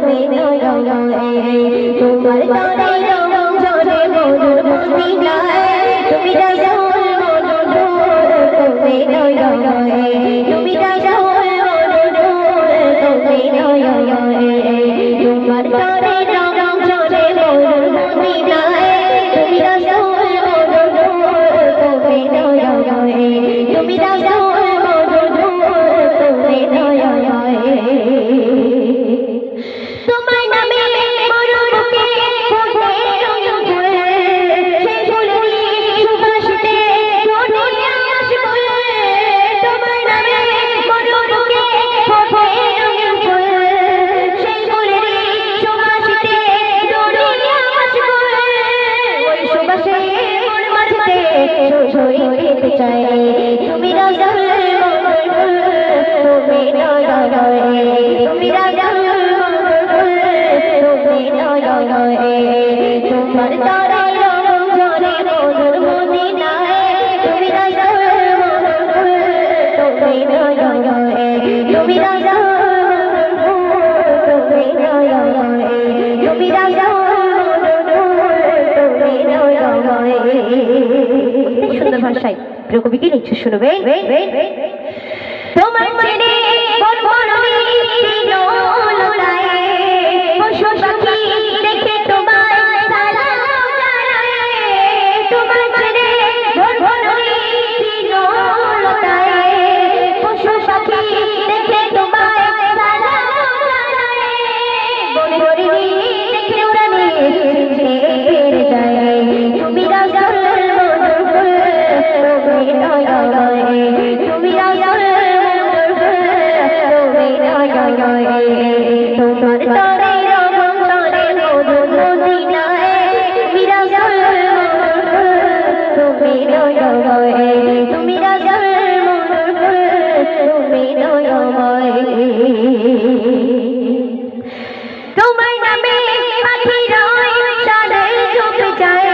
তুমি নয়নে তোমার তরে রং ঝরে মধুর মদিনায় তুমি রাসূল মধুর তুমি নয়নে তুমি রাসূল মধুর তুমি নয়নে তোমার তরে রং ঝরে মধুর মদিনায় তুমি রাসূল মধুর তুমি নয়নে তুমি রাসূল মধুর তুমি নয়নে তোমার নামে মরুমুখে ফোটে রঙিন ফুল সেই ফুলেরই সুবাসিতে দুনিয়া আসবে তোমার নামে মরুমুখে ফোটে রঙিন ফুল সেই ফুলেরই সুবাসিতে দুনিয়া আসবে ওই সুবাসে মন মাঝে ছড়িয়ে চাই তুমি রাসূল মধুর তুমি নয়নে তুমি রাসূল তোমার তরে রং ঝরে মধুর মদিনায় তুমি রাসূল মধুর তুমি নয়নে তুমি রাসূল তুমি নয়নে তুমি রাসূল তুমি নয়নে সুন্দর ভাষায় প্রিয় কবিকে নিচ্ছে শুনবেন তোমার ছেড়ে বন বননি লতায় পশু পাখি দেখে তোমায় সালাম জানায় তোমার ছেড়ে বন বননি লতায় পশু পাখি দেখে তোমায় সালাম জানায় বনে হরিণী দেখে উড়ানে ছেড়ে যায় তুমি রাসূল মধুর তুমি নয়নে তুমি রাসূল তোমার তরে রং ঝরে মধুর মদিনায় তুমি রাসূল তুমি নয়নে তুমি রাসূল তুমি নয়নে তোমার নামে পাখিরা সাদে ঝুঁকে যায়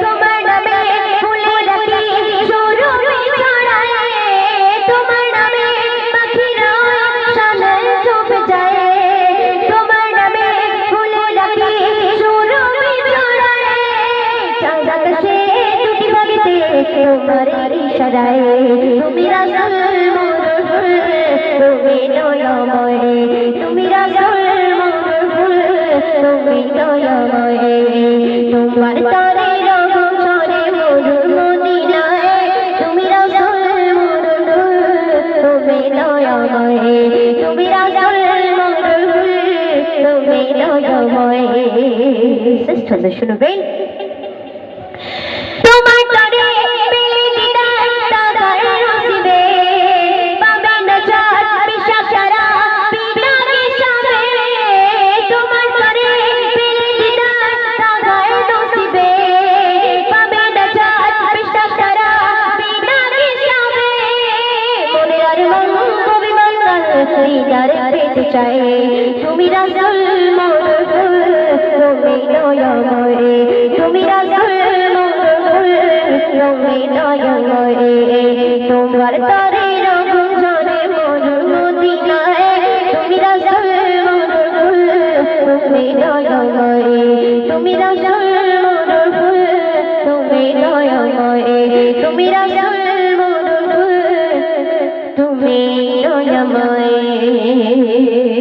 তোমার নামে ফুলেরা কি সুরভি ছড়ায় তোমার নামে পাখিরা সাদে ঝুঁকে যায় তোমার নামে ফুলেরা কি সুরভি ছড়ায় চাঁদ আকাশে দুটি ভাগিতে তোমার ইশারায় তুমি রাসূল মধুর তুমি নয়নে তুমি রাসূল তুমি নয়নে তোমার তরে রং ঝরে মধুর মদিনায় তুমি রাসূল মধুর তুমি নয়নে তুমি রাসূল মধুর তুমি নয়নে শ্রেষ্ঠ শুনবেন তোমার তরে পেলে দিদার তাগার নসিবে পাবে না চাঁদ বিশাখারা বিনা হিসাবে তোমার তরে পেলে দিদার তাগার নসিবে পাবে না চাঁদ বিশাখারা বিনা হিসাবে মনের আরমান অভিমান দিদার পেতে চাই তুমি রাসূল মধুর তুমি নয়নে তুমি রাসূল তুমি নয়নে তোমার তরে